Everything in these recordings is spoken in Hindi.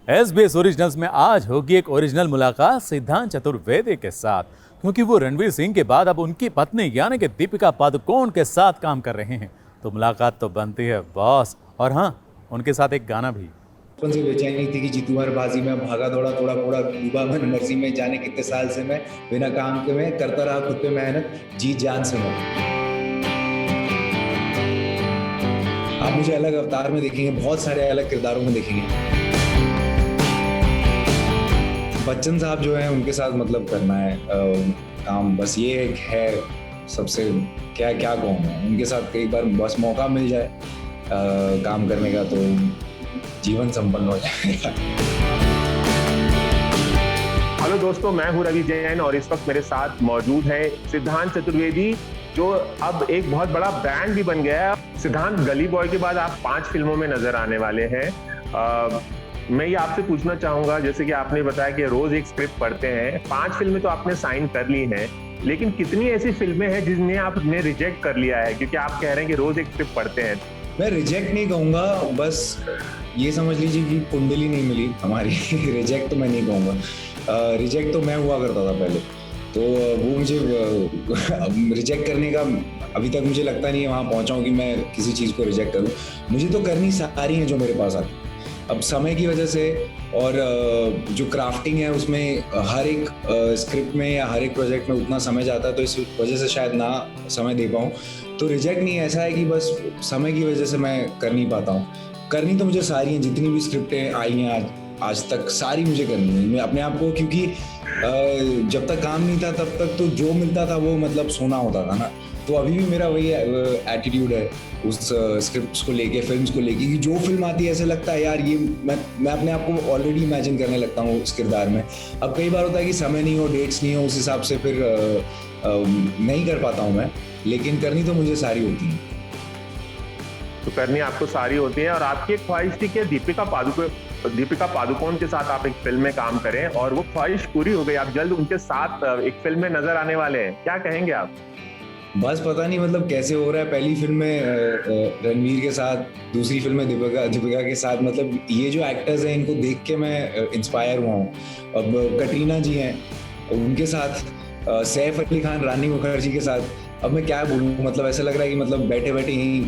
SBS ओरिजिनल्स में आज होगी एक ओरिजिनल मुलाकात सिद्धांत चतुर्वेदी के साथ, क्योंकि वो रणवीर सिंह के बाद अब उनकी पत्नी यानी कि दीपिका पादुकोण के साथ काम कर रहे हैं। तो मुलाकात तो बनती है बॉस, और हाँ, उनके साथ एक गाना भी। बचपन से बेचैनी थी कि जीतू हर बाजी में भागा दौड़ा थोड़ा मोड़ा डूबा मन मर्जी में, जाने कितने साल से मैं बिना काम के मैं करता रहा खुद पे मेहनत जी जान से मैं। आप मुझे अलग अवतार में देखेंगे, बहुत सारे अलग किरदारों में देखेंगे। बच्चन साहब जो हैं उनके साथ मतलब करना है काम, बस ये एक है सबसे क्या क्या कहूँ मैं, उनके साथ कई बार बस मौका मिल जाए काम करने का तो जीवन संपन्न हो जाएगा। हेलो दोस्तों, मैं हूं रवि जैन और इस वक्त मेरे साथ मौजूद है सिद्धांत चतुर्वेदी, जो अब एक बहुत बड़ा ब्रांड भी बन गया है। सिद्धांत, गली बॉय के बाद आप 5 फिल्मों में नजर आने वाले हैं। मैं ये आपसे पूछना चाहूंगा, जैसे कि आपने बताया कि रोज एक स्क्रिप्ट पढ़ते हैं, 5 फिल्में तो आपने साइन कर ली हैं, लेकिन कितनी ऐसी फिल्में हैं जिन्हें आपने रिजेक्ट कर लिया है क्योंकि आप कह रहे हैं कि रोज एक स्क्रिप्ट पढ़ते हैं? मैं रिजेक्ट नहीं कहूँगा, बस ये समझ लीजिए कि कुंडली नहीं मिली हमारी। रिजेक्ट तो मैं नहीं कहूँगा, रिजेक्ट तो मैं हुआ करता था पहले, तो वो मुझे रिजेक्ट करने का अभी तक मुझे लगता नहीं है वहाँ पहुँचा हूँ कि मैं किसी चीज़ को रिजेक्ट करूँ। मुझे तो करनी सारी हैं जो मेरे पास आती। अब समय की वजह से और जो क्राफ्टिंग है उसमें हर एक स्क्रिप्ट में या हर एक प्रोजेक्ट में उतना समय जाता है, तो इस वजह से शायद ना समय दे पाऊँ। तो रिजेक्ट नहीं, ऐसा है कि बस समय की वजह से मैं कर नहीं पाता हूँ। करनी तो मुझे सारी हैं, जितनी भी स्क्रिप्टें आई हैं आज तक सारी मुझे करनी है। मैं अपने आप को, क्योंकि जब तक काम नहीं था तब तक तो जो मिलता था वो मतलब सोना होता था ना। तो अभी भी मेरा वही एटीट्यूड है उस स्क्रिप्ट्स को लेके, फिल्म्स को लेके, कि जो फिल्म आती है ऐसे लगता है यार ये मैं अपने आप को ऑलरेडी इमेजिन करने लगता हूँ उस किरदार में। अब कई बार होता है कि समय नहीं हो, डेट्स नहीं हो, उस हिसाब से फिर नहीं कर पाता हूँ मैं, लेकिन करनी तो मुझे सारी होती है। तो करनी आपको सारी होती है, और आपकी एक ख्वाहिश थी कि दीपिका पादुकोण के साथ आप एक फिल्म में काम करें, और वो ख्वाहिश पूरी हो गई। आप जल्द उनके साथ एक फिल्म में नजर आने वाले हैं, क्या कहेंगे आप? बस पता नहीं मतलब कैसे हो रहा है। पहली फिल्म में रणवीर के साथ, दूसरी फिल्म में दीपिका के साथ, मतलब ये जो एक्टर्स हैं इनको देख के मैं इंस्पायर हुआ हूँ। अब कटरीना जी हैं उनके साथ, सैफ अली खान, रानी मुखर्जी के साथ, अब मैं क्या बोलूँ, मतलब ऐसा लग रहा है कि मतलब बैठे बैठे ही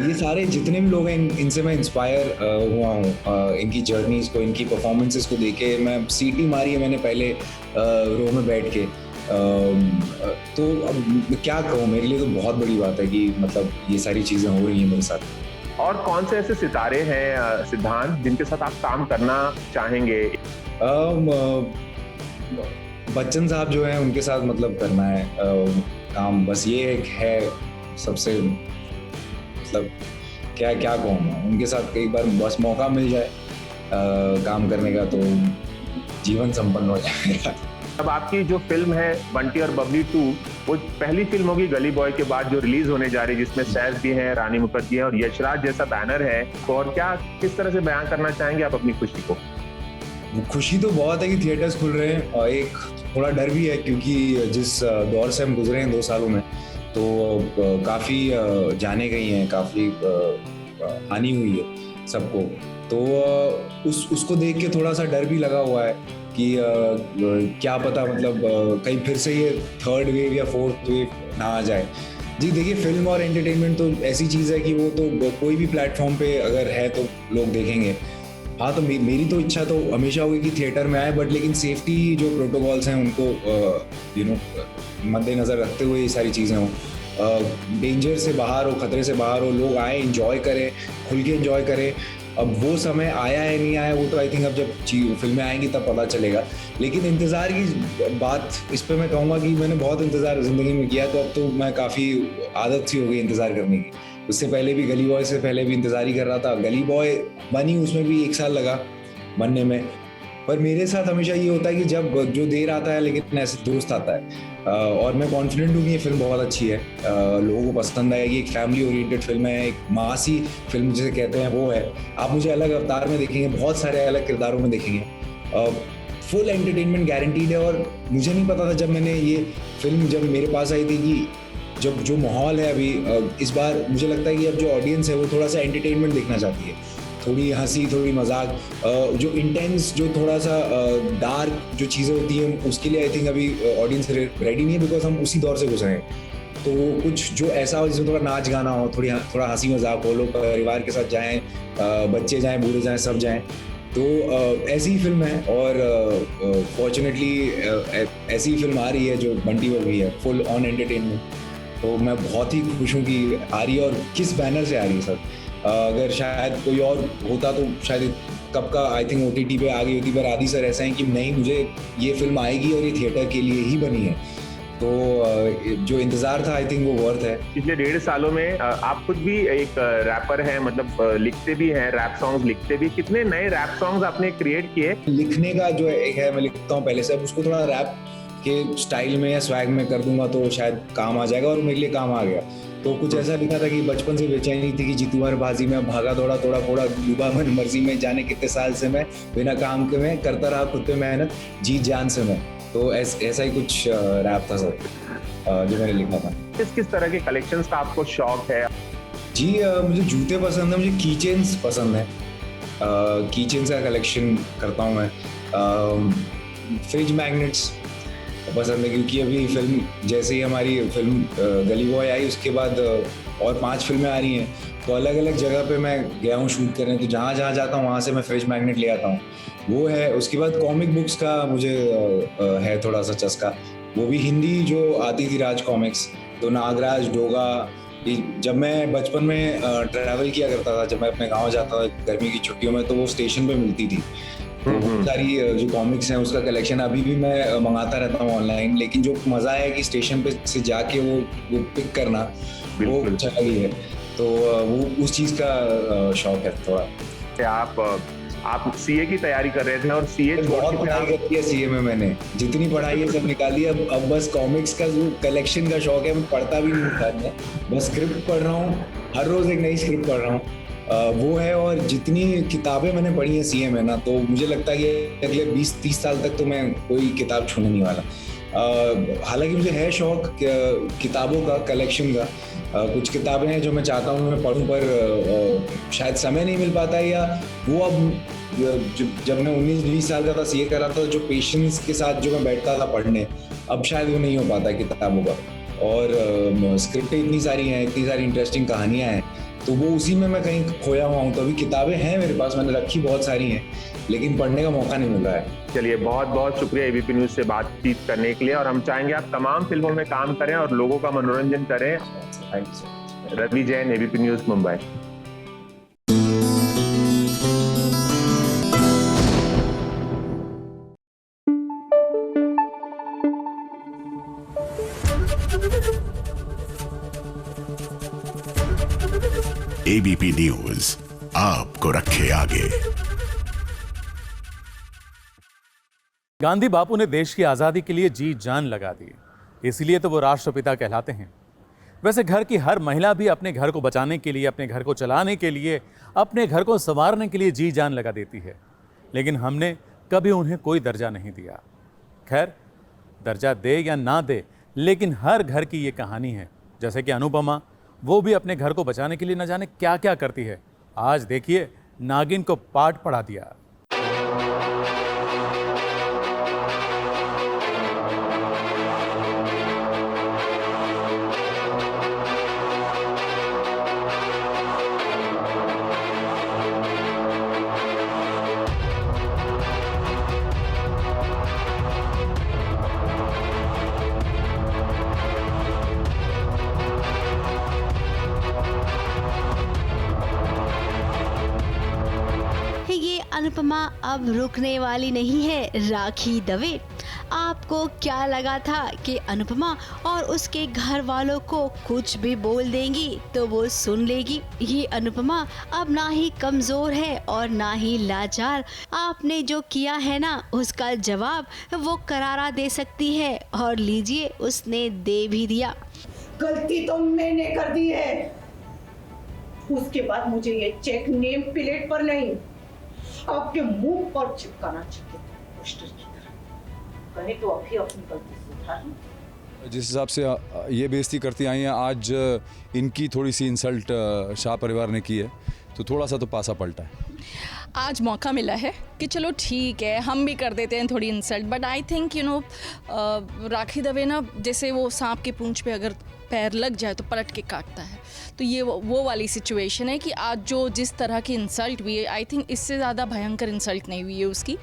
ये सारे जितने भी लोग हैं इनसे मैं इंस्पायर हुआ हूँ। इनकी जर्नीज को, इनकी परफॉर्मेंसेस को देखे मैं सीटी मारी है मैंने पहले रो में बैठ के। तो अब क्या कहूँ, मेरे लिए तो बहुत बड़ी बात है कि मतलब ये सारी चीज़ें हो रही हैं मेरे साथ। और कौन से ऐसे सितारे हैं सिद्धांत जिनके साथ आप काम करना चाहेंगे? बच्चन साहब जो हैं उनके साथ मतलब करना है काम, बस ये एक है सबसे मतलब क्या क्या कहूँ मैं, उनके साथ कई बार बस मौका मिल जाए काम करने का तो जीवन संपन्न हो जाएगा। अब आपकी जो फिल्म है बंटी और बबली 2, वो पहली फिल्म होगी गली बॉय के बाद जो रिलीज होने जा रही है, जिसमें सैफ भी है, रानी मुखर्जी है और यशराज जैसा बैनर है। और क्या, किस तरह से बयान करना चाहेंगे आप अपनी खुशी को? खुशी तो बहुत है कि थिएटर्स खुल रहे हैं, और एक थोड़ा डर भी है क्योंकि जिस दौर से हम गुजरे हैं 2 सालों में, तो काफ़ी जाने गई हैं, काफ़ी हानि हुई है सबको। तो उसको देख के थोड़ा सा डर भी लगा हुआ है कि क्या पता मतलब कहीं फिर से ये 3rd वेव या 4th वेव ना आ जाए। जी देखिए, फिल्म और एंटरटेनमेंट तो ऐसी चीज़ है कि वो तो कोई भी प्लेटफॉर्म पे अगर है तो लोग देखेंगे। हाँ, तो मेरी तो इच्छा तो हमेशा होगी कि थिएटर में आए, बट लेकिन सेफ्टी जो प्रोटोकॉल्स हैं उनको मद्देनज़र रखते हुए ये सारी चीज़ें हों, डेंजर से बाहर हो, खतरे से बाहर हो, लोग आए, इंजॉय करें, खुल के इंजॉय करें। अब वो समय आया है नहीं आया, वो तो आई थिंक अब जब फिल्में आएंगी तब पता चलेगा। लेकिन इंतज़ार की बात, इस पर मैं कहूँगा कि मैंने बहुत इंतज़ार ज़िंदगी में किया, तो अब तो मैं काफ़ी आदत सी हो गई इंतज़ार करने की। उससे पहले भी गली बॉय से पहले भी इंतज़ार ही कर रहा था। गली बॉय बनी, उसमें भी 1 साल लगा बनने में। पर मेरे साथ हमेशा ये होता है कि जब जो देर आता है लेकिन ऐसे दोस्त आता है, और मैं कॉन्फिडेंट हूँ कि ये फिल्म बहुत अच्छी है, लोगों को पसंद आएगी। एक फैमिली ओरिएंटेड फिल्म है, एक मासी फिल्म जिसे कहते हैं वो है। आप मुझे अलग अवतार में देखेंगे, बहुत सारे अलग किरदारों में देखेंगे। फुल एंटरटेनमेंट गारंटीड है। और मुझे नहीं पता था जब मैंने ये फिल्म जब मेरे पास आई थी कि जब जो माहौल है अभी इस बार मुझे लगता है कि अब जो ऑडियंस है वो थोड़ा सा एंटरटेनमेंट देखना चाहती है, थोड़ी हंसी, थोड़ी मजाक, जो इंटेंस, जो थोड़ा सा डार्क जो चीज़ें होती हैं, उसके लिए आई थिंक अभी ऑडियंस रेडी नहीं है, बिकॉज हम उसी दौर से गुजरे हैं। तो कुछ जो ऐसा हो जिसमें थोड़ा नाच गाना हो, थोड़ा हंसी मजाक हो, लोग परिवार के साथ जाएं, बच्चे जाएं, बूढ़े जाएं, सब जाएं, तो ऐसी ही फिल्म है। और फॉर्चुनेटली ऐसी ही फिल्म आ रही है जो बंटी हो गई है, फुल ऑन एंटरटेनमेंट। तो मैं बहुत ही खुश हूँ कि आ रही है, और किस बैनर से आ रही है सर। अगर शायद कोई और होता तो शायद कब का आई थिंक OTT पे आ गई होती, पर आदि सर ऐसा है कि नहीं, मुझे ये फिल्म आएगी और ये थिएटर के लिए ही बनी है। तो जो इंतजार था आई थिंक वो वर्थ है। पिछले 1.5 सालों में आप खुद भी एक रैपर हैं, मतलब लिखते भी हैं, रैप सॉन्ग्स लिखते भी। कितने नए रैप सॉन्ग्स आपने क्रिएट किए? लिखने का जो एक है, मैं लिखता हूँ पहले से, अब उसको थोड़ा रैप के स्टाइल में या स्वैग में कर दूंगा तो शायद काम आ जाएगा, और मेरे लिए काम आ गया। तो कुछ ऐसा लिखा था कि बचपन से बेचैनी थी कि जीतू हर बाजी में, भागा दौड़ा तोड़ा फोड़ा, डूबा मन मर्जी में, जाने कितने साल से मैं बिना काम के मैं करता रहा खुद पे मेहनत, जी जान से मैं। तो ऐसा ही कुछ रैप था सर जो मैंने लिखा था। किस तरह के कलेक्शंस का आपको शौक है? जी मुझे जूते पसंद है, मुझे की चेन्स पसंद है, की चेन्स का कलेक्शन करता हूँ मैं। फ्रिज मैग्नेट्स पसंद है, क्योंकि अभी फिल्म जैसे ही हमारी फिल्म गली बॉय आई, उसके बाद और 5 फिल्में आ रही हैं, तो अलग अलग जगह पे मैं गया हूँ शूट करने। तो जहाँ जहाँ जाता हूँ वहाँ से मैं फ्रिज मैग्नेट ले आता हूँ, वो है। उसके बाद कॉमिक बुक्स का मुझे है थोड़ा सा चस्का, वो भी हिंदी जो आती थी राज कॉमिक्स, तो नागराज, डोगा। जब मैं बचपन में ट्रैवल किया करता था, जब मैं अपने गाँव जाता था गर्मी की छुट्टियों में, तो वो स्टेशन पे मिलती थी। तो बहुत सारी जो कॉमिक्स हैं उसका कलेक्शन अभी भी मैं मंगाता रहता हूँ ऑनलाइन। लेकिन जो मज़ा है कि स्टेशन पे से जाके वो पिक करना, वो अच्छा लगी है। तो वो उस चीज़ का शौक है थोड़ा। आप सीए की तैयारी कर रहे थे, और सीए बहुत पढ़ाई करती है सीए में, मैंने जितनी पढ़ाई है सब निकाली है। अब बस कॉमिक्स का जो कलेक्शन का शौक है, मैं पढ़ता भी नहीं था, बस स्क्रिप्ट पढ़ रहा हूँ, हर रोज़ एक नई स्क्रिप्ट पढ़ रहा हूँ, वो है। और जितनी किताबें मैंने पढ़ी हैं सीए में ना, तो मुझे लगता है कि अगले 20-30 साल तक तो मैं कोई किताब छूने नहीं वाला। हालांकि मुझे है शौक किताबों का, कलेक्शन का। कुछ किताबें हैं जो मैं चाहता हूँ मैं पढूं, पर शायद समय नहीं मिल पाता है, या वो अब जब मैं 19-20 साल का था, सीए कर रहा था, जो पेशेंस के साथ जो मैं बैठता था पढ़ने, अब शायद वो नहीं हो पाता किताबों का। और स्क्रिप्टें इतनी सारी हैं, इतनी सारी इंटरेस्टिंग कहानियाँ हैं, तो वो उसी में मैं कहीं खोया हुआ हूँ। तो अभी किताबें हैं मेरे पास, मैंने रखी बहुत सारी हैं, लेकिन पढ़ने का मौका नहीं मिल रहा है। चलिए, बहुत बहुत शुक्रिया एबीपी न्यूज से बातचीत करने के लिए, और हम चाहेंगे आप तमाम फिल्मों में काम करें और लोगों का मनोरंजन करें। Thank you. Ravi Jain, ABP news, Mumbai. ABP news आपको रखे आगे। गांधी बापू ने देश की आजादी के लिए जी जान लगा दी, इसलिए तो वो राष्ट्रपिता कहलाते हैं। वैसे घर की हर महिला भी अपने घर को बचाने के लिए, अपने घर को चलाने के लिए, अपने घर को संवारने के लिए जी जान लगा देती है, लेकिन हमने कभी उन्हें कोई दर्जा नहीं दिया। खैर, दर्जा दे या ना दे, लेकिन हर घर की ये कहानी है। जैसे कि अनुपमा, वो भी अपने घर को बचाने के लिए न जाने क्या क्या करती है। आज देखिए, नागिन को पाठ पढ़ा दिया। अनुपमा अब रुकने वाली नहीं है, राखी दवे। आपको क्या लगा था कि अनुपमा और उसके घर वालों को कुछ भी बोल देंगी तो वो सुन लेगी? ये अनुपमा अब ना ही कमजोर है और ना ही लाचार। आपने जो किया है ना, उसका जवाब वो करारा दे सकती है, और लीजिए, उसने दे भी दिया। गलती तो मैंने कर दी है, उसके बाद मुझे ये चेक नेम प्लेट पर नहीं, आपके मुंह पर चिपकाना चाहिए, पोस्टर की तरह। कहे तो अभी अपनी गलती सुधार। जिस हिसाब से ये बेइज्जती करती आई हैं, आज इनकी थोड़ी सी इंसल्ट शाह परिवार ने की है, तो थोड़ा सा तो पासा पलटा है। आज मौका मिला है कि चलो ठीक है हम भी कर देते हैं थोड़ी इंसल्ट, बट आई थिंक राखी दवे ना, जैसे वो सांप की पूंछ पे अगर पैर लग जाए तो पलट के काटता है, तो ये वो वाली सिचुएशन है कि आज जो जिस तरह की इंसल्ट हुई है, आई थिंक इससे ज़्यादा भयंकर इंसल्ट नहीं हुई है उसकी,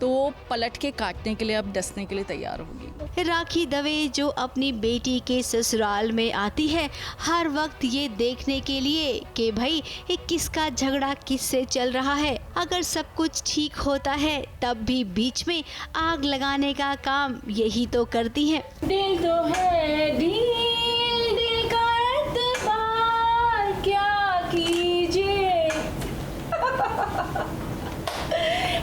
तो वो पलट के काटने के लिए, अब डसने के लिए तैयार होगी। राखी दवे जो अपनी बेटी के ससुराल में आती है हर वक्त ये देखने के लिए कि भाई ये किसका झगड़ा किससे चल रहा है। अगर सब कुछ ठीक होता है तब भी बीच में आग लगाने का काम यही तो करती है। दिल तो है दिल का एतबार क्या कीजिए।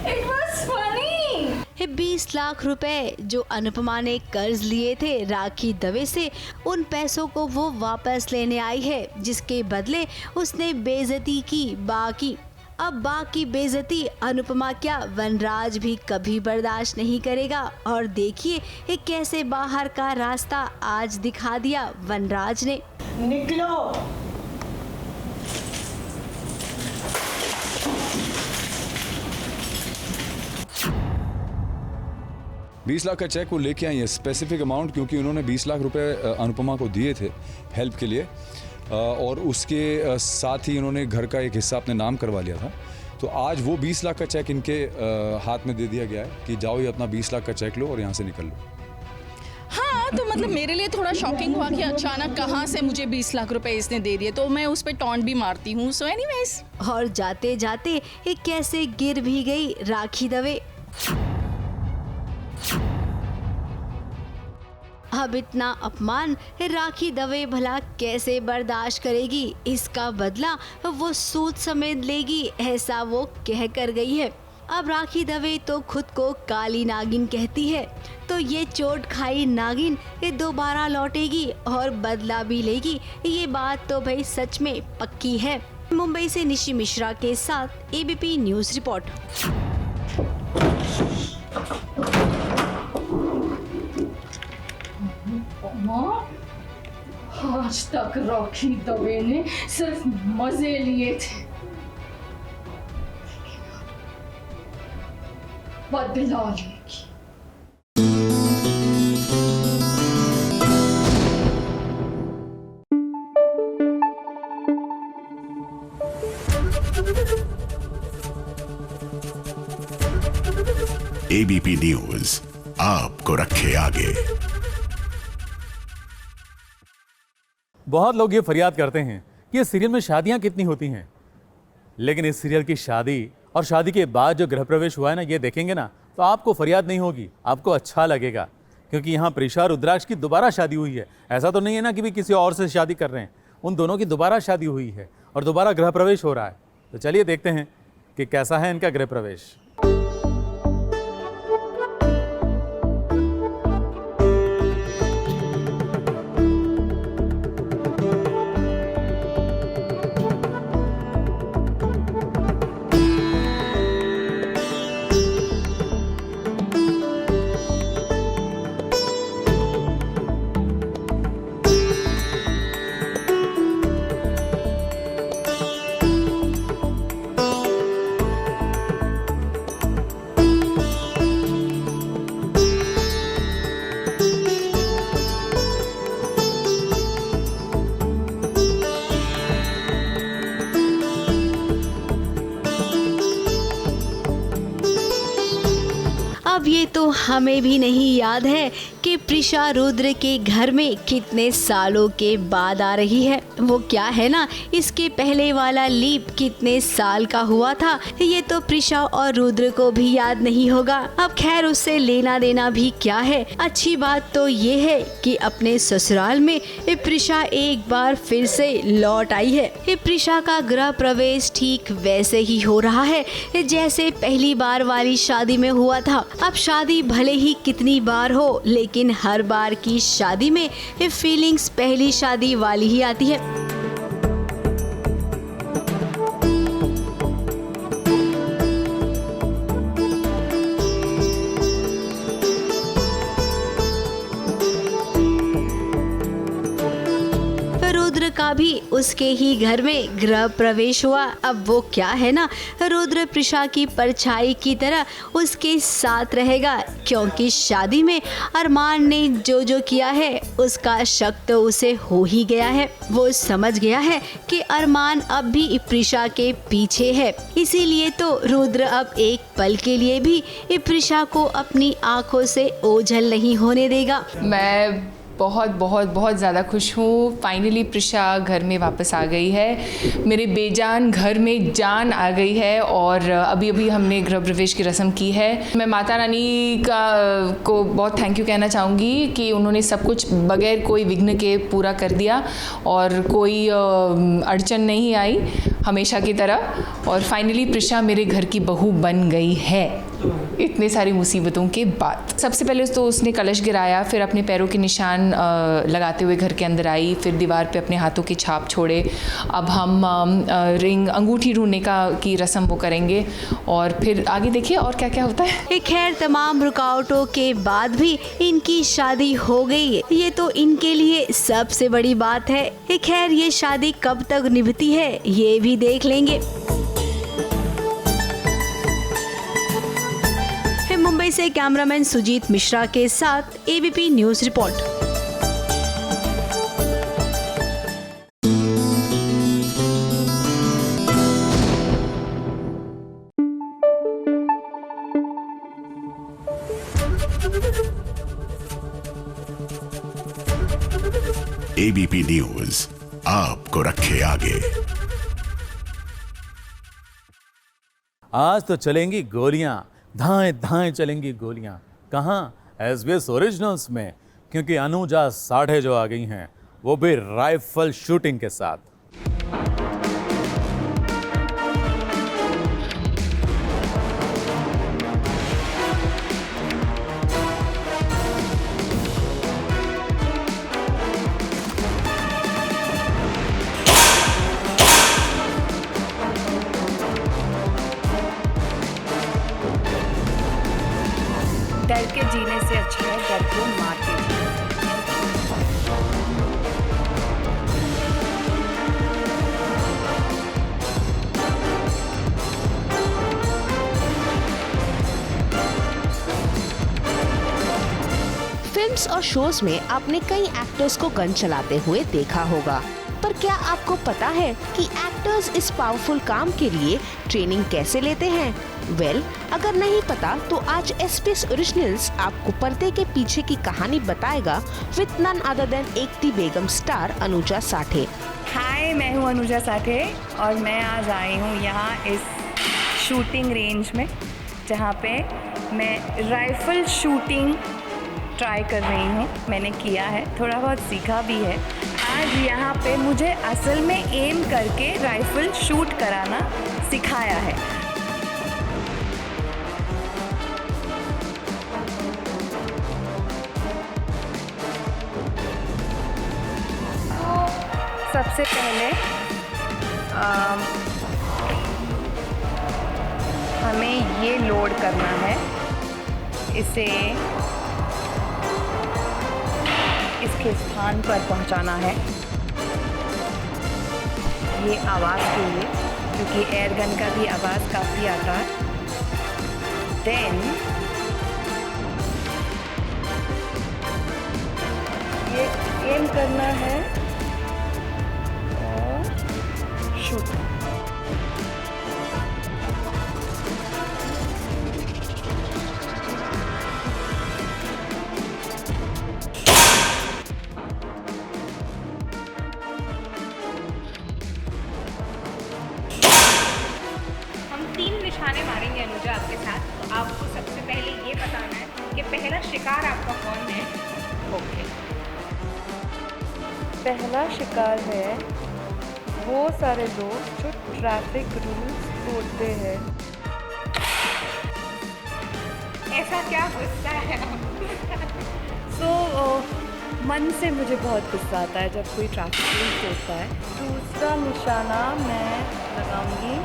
It was funny. 20 लाख रुपए जो अनुपमा ने कर्ज लिए थे राखी दवे से, उन पैसों को वो वापस लेने आई है, जिसके बदले उसने बेइज्जती की बाकी। अब बाकी बेइज्जती अनुपमा क्या वनराज भी कभी बर्दाश्त नहीं करेगा। और देखिए ये कैसे बाहर का रास्ता आज दिखा दिया वनराज ने। निकलो। 20 लाख का चेक वो लेके आई है, स्पेसिफिक अमाउंट, क्योंकि उन्होंने 20 लाख रुपए अनुपमा को दिए थे हेल्प के लिए, और उसके साथ ही उन्होंने घर का एक हिस्सा अपने नाम करवा लिया था। तो आज वो 20 लाख का चेक इनके हाथ में दे दिया गया है कि जाओ ये अपना 20 लाख का चेक लो और यहाँ से निकल लो। हाँ, तो मतलब मेरे लिए थोड़ा शॉकिंग हुआ कि अचानक कहाँ से मुझे 20 लाख रुपए इसने दे दिए, तो मैं उस पर टॉन्ट भी मारती हूँ। सो एनीवेज, और जाते जाते ये कैसे गिर भी गई राखी दवे। अब इतना अपमान राखी दवे भला कैसे बर्दाश्त करेगी, इसका बदला वो सूद समेत लेगी, ऐसा वो कह कर गई है। अब राखी दवे तो खुद को काली नागिन कहती है, तो ये चोट खाई नागिन ये दोबारा लौटेगी और बदला भी लेगी, ये बात तो भाई सच में पक्की है। मुंबई से निशी मिश्रा के साथ एबीपी न्यूज रिपोर्ट। आज तक राखी दवे ने सिर्फ मजे लिए थे, बदला लेगी। एबीपी न्यूज आपको रखे आगे। बहुत लोग ये फरियाद करते हैं कि इस सीरियल में शादियां कितनी होती हैं, लेकिन इस सीरियल की शादी और शादी के बाद जो गृह प्रवेश हुआ है ना, ये देखेंगे ना तो आपको फरियाद नहीं होगी, आपको अच्छा लगेगा, क्योंकि यहाँ प्रिशा और रुद्राक्ष की दोबारा शादी हुई है। ऐसा तो नहीं है ना कि भी किसी और से शादी कर रहे हैं, उन दोनों की दोबारा शादी हुई है और दोबारा गृह प्रवेश हो रहा है। तो चलिए देखते हैं कि कैसा है इनका गृह प्रवेश। अब ये तो हमें भी नहीं याद है कि प्रिशा रुद्र के घर में कितने सालों के बाद आ रही है। वो क्या है ना, इसके पहले वाला लीप कितने साल का हुआ था, ये तो प्रिशा और रुद्र को भी याद नहीं होगा। अब खैर उससे लेना देना भी क्या है। अच्छी बात तो ये है कि अपने ससुराल में प्रिशा एक बार फिर से लौट आई है। प्रिशा का गृह प्रवेश ठीक वैसे ही हो रहा है जैसे पहली बार वाली शादी में हुआ था। अब शादी भले ही कितनी बार हो, लेकिन हर बार की शादी में ये फीलिंग्स पहली शादी वाली ही आती है। रुद्र का का भी उसके ही घर में गृह प्रवेश हुआ। अब वो क्या है ना, रुद्र प्रिशा की परछाई की तरह उसके साथ रहेगा, क्योंकि शादी में अरमान ने जो जो किया है उसका शक तो उसे हो ही गया है। वो समझ गया है कि अरमान अब भी प्रिशा के पीछे है, इसीलिए तो रुद्र अब एक पल के लिए भी प्रिशा को अपनी आंखों से ओझल नहीं होने देगा। मैं बहुत बहुत बहुत ज़्यादा खुश हूँ। फाइनली प्रिशा घर में वापस आ गई है, मेरे बेजान घर में जान आ गई है और अभी अभी हमने गृह प्रवेश की रस्म की है। मैं माता रानी को बहुत थैंक यू कहना चाहूँगी कि उन्होंने सब कुछ बगैर कोई विघ्न के पूरा कर दिया और कोई अड़चन नहीं आई हमेशा की तरह, और फाइनली प्रिशा मेरे घर की बहू बन गई है इतने सारी मुसीबतों के बाद। सबसे पहले तो उसने कलश गिराया, फिर अपने पैरों के निशान लगाते हुए घर के अंदर आई, फिर दीवार पे अपने हाथों के छाप छोड़े। अब हम रिंग अंगूठी ढूंढने की रस्म वो करेंगे और फिर आगे देखिए और क्या क्या होता है। खैर, तमाम रुकावटों के बाद भी इनकी शादी हो गई, ये तो इनके लिए सबसे बड़ी बात है। खैर, ये शादी कब तक निभती है ये भी देख लेंगे। मुंबई से कैमरामैन सुजीत मिश्रा के साथ ABP news report. ABP news आपको रखे आगे। आज तो चलेंगी गोलियां, धाएं धाएं चलेंगी गोलियां। कहां? एसबीएस ओरिजिनल्स में, क्योंकि अनुजा साढ़े जो आ गई हैं, वो भी राइफल शूटिंग के साथ। डर के जीने से अच्छा है डर को मार के जीना। फिल्म्स और शोज में आपने कई एक्टर्स को गन चलाते हुए देखा होगा, पर क्या आपको पता है कि एक्टर्स इस पावरफुल काम के लिए ट्रेनिंग कैसे लेते हैं? वेल, अगर नहीं पता तो आज एसबीएस ओरिजिनल्स आपको पर्दे के पीछे की कहानी बताएगा with none other than Ek Thi Begum star Anuja Sathe. Hi, मैं हूँ अनुजा साठे और मैं आज आई हूँ यहाँ इस शूटिंग रेंज में, जहाँ पे मैं राइफल शूटिंग ट्राई कर रही हूँ। मैंने किया है, थोड़ा बहुत सीखा भी है। आज यहाँ पे मुझे असल में एम करके राइफल शूट कराना सिखाया है। सबसे पहले हमें ये लोड करना है, इसे इसके स्थान पर पहुंचाना है। ये आवाज़ के लिए, क्योंकि एयर गन का भी आवाज़ काफ़ी आता है। देन ये एम करना है और शूट। निशाने मारेंगे अनुजा आपके साथ, तो आपको सबसे पहले ये बताना है कि पहला शिकार आपका कौन है। ओके, पहला शिकार है वो सारे लोग जो ट्रैफिक रूल्स तोड़ते हैं। ऐसा क्या गुस्सा है? मन से मुझे बहुत गुस्सा आता है जब कोई ट्रैफिक रूल्स तोड़ता है। दूसरा निशाना मैं लगाऊंगी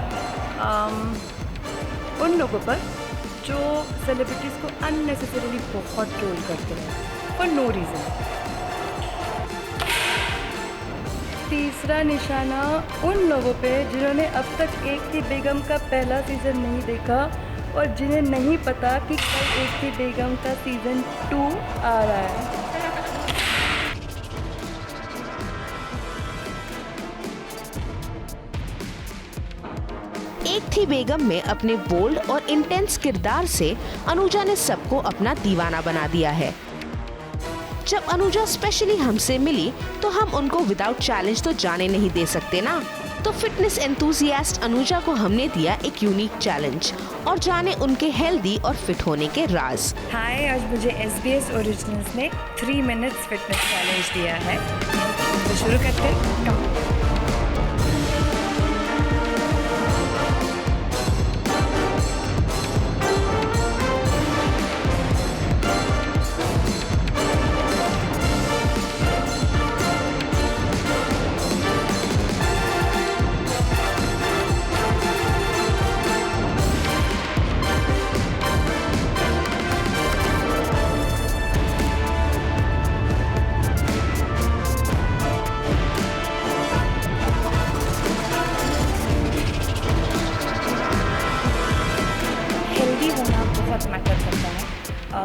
उन लोगों पर जो सेलिब्रिटीज़ को अननेसेसरीली बहुत ट्रोल करते हैं फॉर नो रीज़न। तीसरा निशाना उन लोगों पे जिन्होंने अब तक एक थी बेगम का पहला सीज़न नहीं देखा और जिन्हें नहीं पता कि कल एक थी बेगम का सीज़न 2 आ रहा है। एक थी बेगम में अपने बोल्ड और इंटेंस किरदार से अनुजा ने सबको अपना दीवाना बना दिया है। जब अनुजा स्पेशली हमसे मिली तो हम उनको विदाउट चैलेंज तो जाने नहीं दे सकते ना, तो फिटनेस एंथुसियास्ट अनुजा को हमने दिया एक यूनिक चैलेंज और जाने उनके हेल्दी और फिट होने के राज। हाय, आज मुझे SBS ओरिजिनल्स ने 3 मिनट्स फिटनेस चैलेंज दिया है, तो शुरू करते हैं। कम।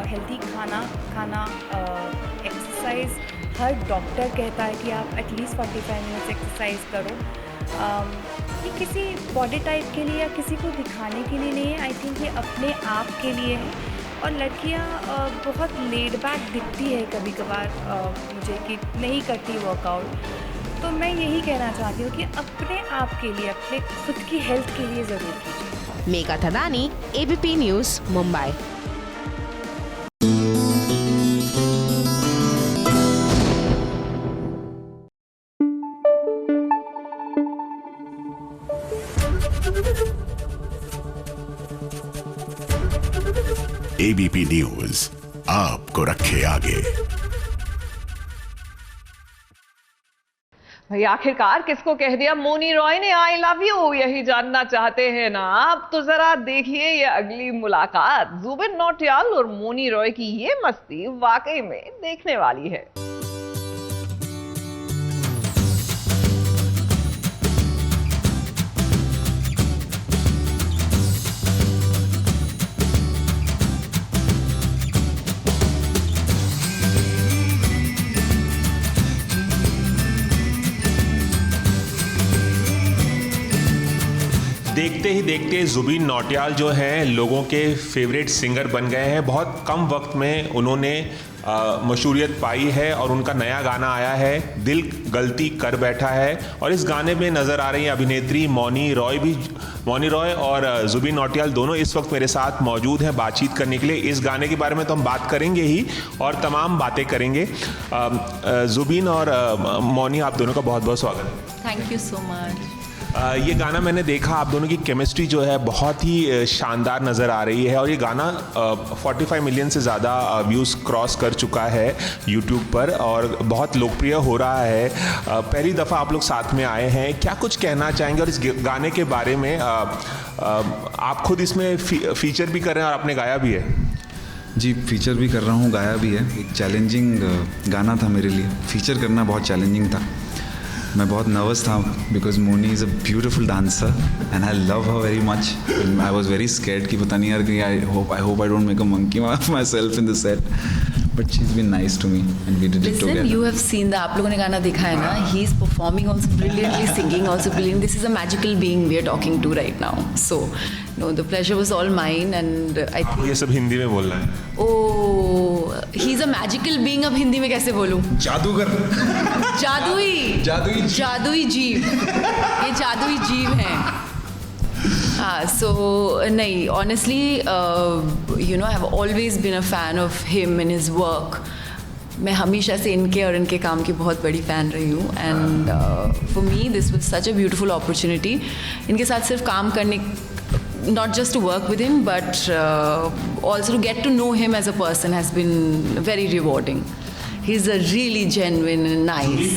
हेल्दी खाना एक्सरसाइज, हर डॉक्टर कहता है कि आप एटलीस्ट 45 मिनट्स एक्सरसाइज करो। ये किसी बॉडी टाइप के लिए या किसी को दिखाने के लिए नहीं है, आई थिंक ये अपने आप के लिए है। और लड़कियां बहुत लेड बैक दिखती है कभी कभार मुझे कि नहीं करती वर्कआउट, तो मैं यही कहना चाहती हूँ कि अपने आप के लिए, अपने खुद की हेल्थ के लिए ज़रूर कीजिए। Megha Thadani, ABP news, Mumbai. ABP news आपको रखे आगे। भाई आखिरकार किसको कह दिया मोनी रॉय ने आई लव यू, यही जानना चाहते हैं ना आप? तो जरा देखिए ये अगली मुलाकात। जुबिन नौटियाल और मोनी रॉय की ये मस्ती वाकई में देखने वाली है। देखते ही देखते जुबिन नौटियाल जो हैं लोगों के फेवरेट सिंगर बन गए हैं। बहुत कम वक्त में उन्होंने मशहूरियत पाई है और उनका नया गाना आया है दिल गलती कर बैठा है, और इस गाने में नज़र आ रही है अभिनेत्री मौनी रॉय और जुबिन नौटियाल दोनों इस वक्त मेरे साथ मौजूद हैं बातचीत करने के लिए। इस गाने के बारे में तो हम बात करेंगे ही और तमाम बातें करेंगे। जुबिन और मौनी, आप दोनों का बहुत बहुत स्वागत है। Thank you so much. ये गाना मैंने देखा, आप दोनों की केमिस्ट्री जो है बहुत ही शानदार नज़र आ रही है, और ये गाना 45 मिलियन से ज़्यादा व्यूज़ क्रॉस कर चुका है यूट्यूब पर और बहुत लोकप्रिय हो रहा है। पहली दफ़ा आप लोग साथ में आए हैं, क्या कुछ कहना चाहेंगे? और इस गाने के बारे में आप खुद इसमें फीचर भी कर रहे हैं और आपने गाया भी है। जी, फीचर भी कर रहा हूँ, गाया भी है। एक चैलेंजिंग गाना था मेरे लिए, फीचर करना बहुत चैलेंजिंग था। मैं बहुत नर्वस था because Mouni is a beautiful dancer and I love her very much. I was very scared कि पता नहीं यार कि I hope I don't make a monkey myself in the set, but she is been nice to me and we did it together. You have seen the, आप लोगों ने गाना देखा है ना, he is performing also brilliantly, singing also brilliant. This is a magical being we are talking to right now, so no the pleasure was all mine and I think ये सब हिंदी में बोलना है। Oh, he is a magical being. अब हिंदी में कैसे बोलूं? जादूगर, जादुई जीव, ये जादुई जीव हैं। हाँ, सो नहीं, honestly you know I have always been a fan of him and his work. मैं हमेशा से इनके और इनके काम की बहुत बड़ी फ़ैन रही हूँ and for me this was such a beautiful opportunity. इनके साथ सिर्फ काम करने, not just to work with him but also to get to know him as a person has been very rewarding. He's a really genuine and nice.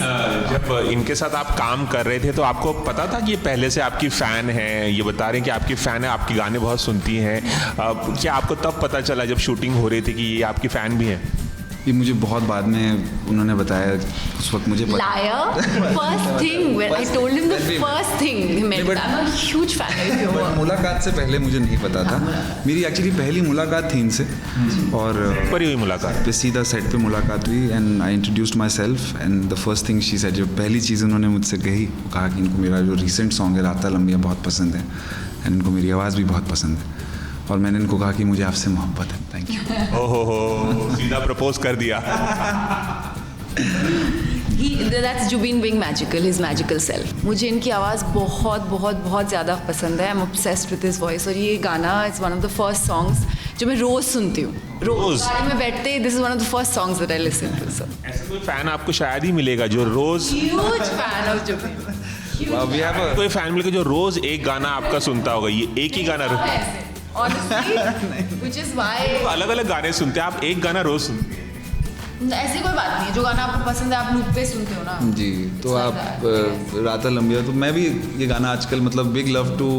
जब इनके साथ आप काम कर रहे थे तो आपको पता था कि ये पहले से आपकी फ़ैन है? ये बता रहे हैं कि आपकी फ़ैन है, आपके गाने बहुत सुनती हैं। क्या आपको तब पता चला जब शूटिंग हो रही थी कि ये आपकी फ़ैन भी हैं? ये मुझे बहुत बाद में उन्होंने बताया, उस वक्त मुझे Liar. First thing when I told him the first thing he meant. I'm a huge fan of yours. मुलाकात से पहले मुझे नहीं पता था। मेरी एक्चुअली पहली मुलाकात थी इनसे और पर हुई मुलाकात पे सीधा सेट पे मुलाकात हुई and I introduced my self and the first thing she said, जो पहली चीज़ उन्होंने मुझसे कही, कहा कि इनको मेरा जो रिसेंट सॉन्ग है राता लंबिया बहुत पसंद है एंड इनको मेरी आवाज़ भी बहुत पसंद है। और मैंने इनको कहा कि मुझे आपसे मोहब्बत है। Thank you. ओहो, सीधा प्रपोज कर दिया। That's Jubin being magical, his magical self. मुझे इनकी आवाज़ बहुत बहुत बहुत ज़्यादा पसंद है। I'm obsessed with his voice. और ये गाना it's one of the first songs जो मैं रोज़ सुनती हूँ। रोज़ गाड़ी में बैठते this is one of the first songs that I listen to. So. ऐसा कोई फैन आपको शायद ही मिलेगा जो रोज़ Huge fan of Jubin. कोई फैन मिलेगा जो रोज़ एक गाना आपका सुनता होगा। ये एक ही गाना Honestly, which is why अलग अलग गाने सुनते हैं, आप एक गाना रोज़ सुनते हैं। ऐसी कोई बात नहीं है, जो गाना आपको पसंद है आप लूप पे सुनते हो ना। जी, तो आप राता लंबिया, तो मैं भी ये गाना आजकल मतलब big love to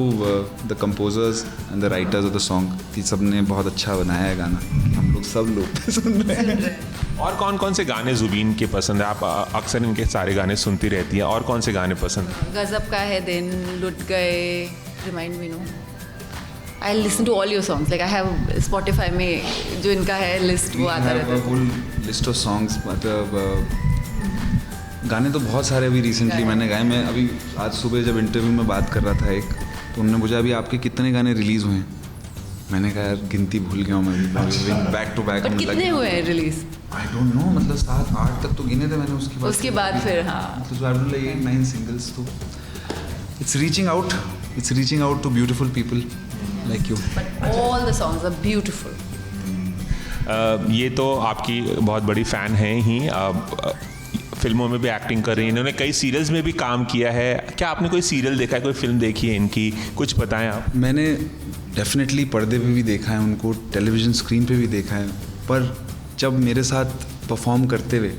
the composers and the writers of the song कि सब ने बहुत अच्छा बनाया है गाना, हम लोग सब लूप पे सुन रहे हैं। और कौन कौन से गाने जुबीन के पसंद है? आप अक्सर इनके सारे गाने सुनती रहती हैं, और कौन से गाने पसंद है? गजब का है दिन, लुट गए, remind me no, I listen to all your songs, like I have Spotify में जो इनका है लिस्ट वो आता रहता है। फुल लिस्ट ऑफ सॉन्ग्स, मतलब गाने तो बहुत सारे अभी रिसेंटली मैंने गाए। मैं अभी आज सुबह जब इंटरव्यू में बात कर रहा था एक, तो उन्होंने पूछा अभी आपके कितने गाने रिलीज़ हुए हैं? मैंने कहा यार गिनती भूल गया हूँ मैं, बैक टू बैक। कितने हुए हैं रिलीज? आई डोंट नो, मतलब 7-8 तक तो गिने थे मैंने। उसके बाद फिर हाँ, तो 8-9 सिंगल्स। तो it's reaching out to beautiful people like you. But all the songs are beautiful. ये तो आपकी बहुत बड़ी फ़ैन हैं ही, फिल्मों में भी एक्टिंग कर रही हैं, इन्होंने कई सीरियल्स में भी काम किया है। क्या आपने कोई सीरियल देखा है, कोई फिल्म देखी है इनकी, कुछ बताएं आप? मैंने डेफिनेटली पर्दे पे भी देखा है उनको, टेलीविज़न स्क्रीन पे भी देखा है, पर जब मेरे साथ परफॉर्म करते हुए,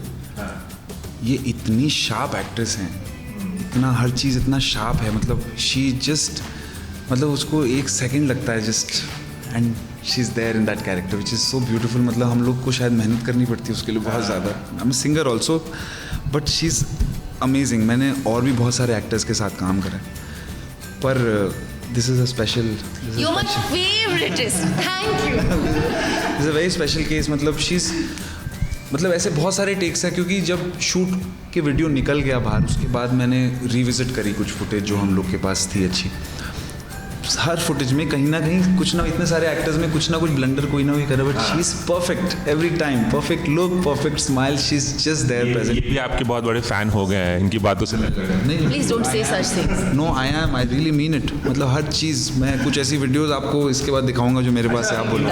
ये इतनी शार्प एक्ट्रेस हैं, इतना हर चीज़ इतना शार्प है, मतलब शी जस्ट, मतलब उसको एक सेकंड लगता है just and she is there in that character which is so beautiful. मतलब हम लोग को शायद मेहनत करनी पड़ती है उसके लिए बहुत ज़्यादा। I am singer also, but she is amazing. मैंने और भी बहुत सारे एक्टर्स के साथ काम करा है, पर this is a special, you are my favouritest, thank you. This is a very special case. मतलब शी इज़, मतलब ऐसे बहुत सारे टेक्स हैं, क्योंकि जब शूट के वीडियो निकल गया बाहर, उसके बाद मैंने रिविज़िट करी कुछ फुटेज जो हम लोग के पास थी अच्छी। हर फुटेज में कहीं ना कहीं कुछ ना, इतने सारे एक्टर्स में कुछ ना कुछ ब्लंडर कोई ना कोई करे, but she is perfect every time, perfect look, perfect smile, she is just there present. ये भी आपके बहुत बड़े फैन हो गए हैं इनकी बातों से। नहीं, please don't say such things. No, I really mean it. मतलब हर चीज़, मैं कुछ ऐसी वीडियोस आपको इसके बाद दिखाऊंगा जो मेरे पास है, आप बोलो।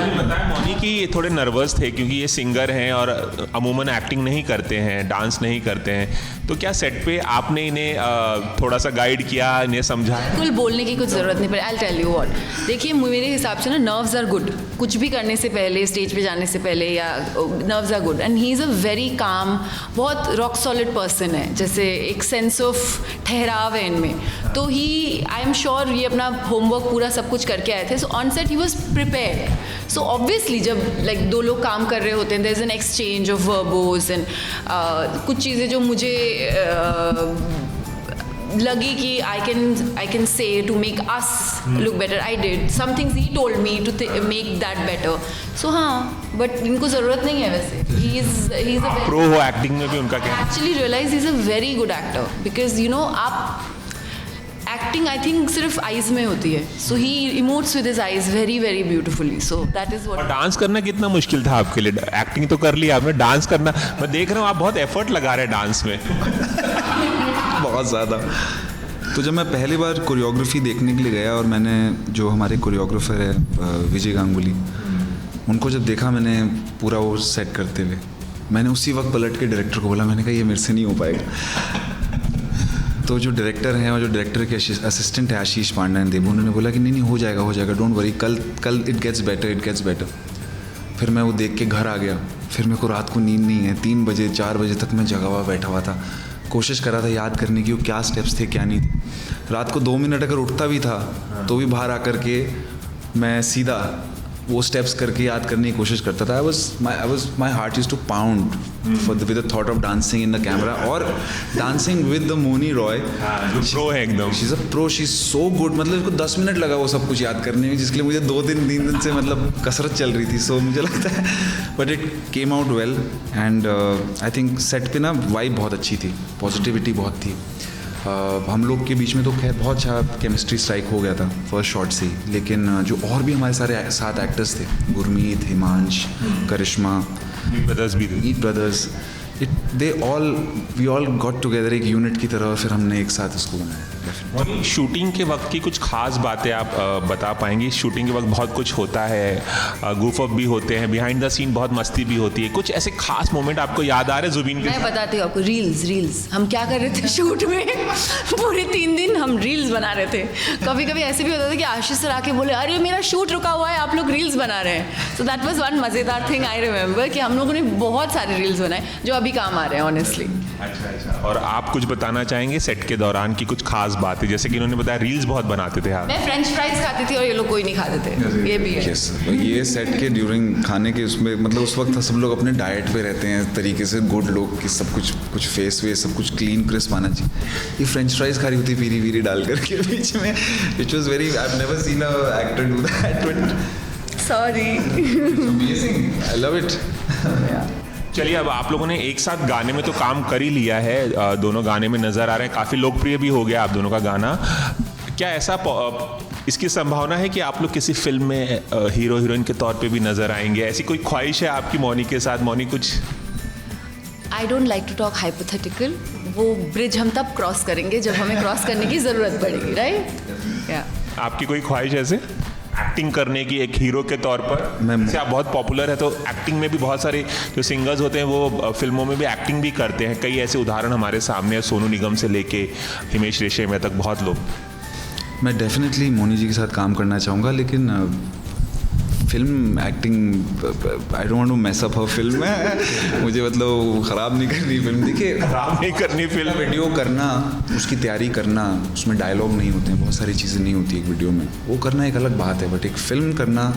मौनी कि ये थोड़े नर्वस थे क्योंकि ये सिंगर हैं और अमूमन एक्टिंग नहीं करते हैं, डांस नहीं करते हैं, तो क्या सेट पे आपने इन्हें थोड़ा सा गाइड किया, इन्हें समझाया? बिल्कुल बोलने की कुछ ज़रूरत नहीं पड़ी। आई टेल यू व्हाट, देखिए मेरे हिसाब से ना नर्व्स आर गुड, कुछ भी करने से पहले, स्टेज पे जाने से पहले, या nerves are good, and he is a very calm, बहुत रॉक सॉलिड पर्सन है, जैसे एक सेंस ऑफ ठहराव है इनमें। तो ही, आई एम श्योर ये अपना होमवर्क पूरा सब कुछ करके आए थे, सो ऑन सेट ही वॉज प्रिपेयर्ड। सो ऑब्वियसली जब लाइक दो लोग काम कर रहे होते हैं, there is an exchange of verbose and कुछ चीज़ें जो मुझे लगी कि I can say to make us look better, I did some things he told me to make that better. So हाँ, बट इनको ज़रूरत नहीं है वैसे। ही इज़ अ प्रो हो एक्टिंग में भी, उनका क्या? Actually realise he is a very good actor, because you know आप एक्टिंग आई थिंक सिर्फ आईज में होती है, so he emotes with his eyes very very beautifully, so that is what. Dance करना कितना मुश्किल था आपके लिए? एक्टिंग तो कर लिया आपने, डांस करना, मैं देख रहा हूँ आप बहुत एफर्ट लगा रहे हैं डांस में। बहुत ज़्यादा। तो जब मैं पहली बार कोरियोग्राफी देखने के लिए गया, और मैंने जो हमारे कोरियोग्राफर है विजय गांगुली, उनको जब देखा मैंने पूरा वो सेट करते हुए, मैंने उसी वक्त पलट के डायरेक्टर को बोला, मैंने कहा ये मेरे से नहीं हो पाएगा। तो जो डायरेक्टर हैं और जो डायरेक्टर के असिस्टेंट है आशीष पांडा देव, उन्होंने बोला कि नहीं हो जाएगा, डोंट वरी, कल इट गेट्स बेटर। फिर मैं वो देख के घर आ गया। फिर मेरे को रात को नींद नहीं है, 3 बजे 4 बजे तक मैं जगा हुआ बैठा हुआ था, कोशिश कर रहा था याद करने की वो क्या स्टेप्स थे क्या नहीं थे। रात को 2 मिनट अगर उठता भी था तो भी बाहर आकर के मैं सीधा वो स्टेप्स करके याद करने की कोशिश करता था. My heart used to pound with the thought of dancing in the camera और dancing with the Mouni Roy. Pro है एकदम. She is a pro, she is so good. मतलब इसको 10 मिनट लगा वो सब कुछ याद करने में, जिसके लिए मुझे 2-3 दिन से मतलब कसरत चल रही थी. सो मुझे लगता है but it came out well. And I think set पे ना वाइब बहुत अच्छी थी, पॉजिटिविटी बहुत थी. हम लोग के बीच में तो खैर बहुत अच्छा केमिस्ट्री स्ट्राइक हो गया था फर्स्ट शॉट से ही. लेकिन जो और भी हमारे सारे 7 एक्टर्स थे, Gurmeet, Himansh, Karishma, Meet brothers, we all got together एक यूनिट की तरह, फिर हमने एक साथ इसको बनाया. शूटिंग के वक्त की कुछ खास बातें आप बता पाएंगी? शूटिंग के वक्त बहुत कुछ होता है, goof अप भी होते हैं, बिहाइंड द सीन बहुत मस्ती भी होती है. कुछ ऐसे खास मोमेंट आपको याद आ रहे हैं जुबीन के? मैं बताती हूँ आपको. रील्स हम क्या कर रहे थे शूट में पूरे 3 दिन हम रील्स बना रहे थे. कभी कभी ऐसे भी होता था कि आशीष सर आके बोले अरे मेरा शूट रुका हुआ है, आप लोग रील्स बना रहे हैं. सो दैट वाज वन मज़ेदार थिंग आई रिमेंबर कि हम लोगों ने बहुत सारे रील्स बनाए जो अभी काम आ रहे हैं ऑनेस्टली. अच्छा. और आप कुछ बताना चाहेंगे सेट के दौरान की कुछ खास बातें? जैसे कि इन्होंने बताया रील्स बहुत बनाते थे. मैं फ्रेंच फ्राइज खाती थी और ये लोग कोई नहीं खाते थे. ये भी है. Yes. ये सेट के ड्यूरिंग खाने के उसमें मतलब उस वक्त सब लोग अपने डाइट पे रहते हैं तरीके से, गुड लोग कि सब कुछ फेस वेस सब कुछ क्लीन क्रिस्प आना चाहिए. ये फ्रेंच फ्राइज खा रही होती पीरी वीरी डाल करके बीच में, which was very, I have never seen a actor do that but sorry. Amazing, I love it. चलिए, अब आप लोगों ने एक साथ गाने में तो काम कर ही लिया है, दोनों गाने में नज़र आ रहे हैं, काफ़ी लोकप्रिय भी हो गया आप दोनों का गाना. क्या ऐसा इसकी संभावना है कि आप लोग किसी फिल्म में हीरो हीरोइन के तौर पे भी नज़र आएंगे? ऐसी कोई ख्वाहिश है आपकी मौनी के साथ? मौनी कुछ? I don't like to talk hypothetical. वो ब्रिज हम तब क्रॉस करेंगे जब हमें क्रॉस करने की ज़रूरत पड़ेगी, राइट? आपकी कोई ख्वाहिश ऐसे एक्टिंग करने की एक हीरो के तौर पर? जैसे आप बहुत पॉपुलर है तो एक्टिंग में भी बहुत सारे जो सिंगर्स होते हैं वो फिल्मों में भी एक्टिंग भी करते हैं. कई ऐसे उदाहरण हमारे सामने है, सोनू निगम से लेके हिमेश रेशमिया तक बहुत लोग. मैं डेफिनेटली मोनी जी के साथ काम करना चाहूँगा, लेकिन film acting I don't want to mess up हर फिल्म. मुझे मतलब ख़राब नहीं करनी फिल्म. देखिए, ख़राब नहीं करनी फिल्म. वीडियो करना, उसकी तैयारी करना, उसमें डायलॉग नहीं होते हैं, बहुत सारी चीज़ें नहीं होती एक वीडियो में, वो करना एक अलग बात है. बट एक फिल्म करना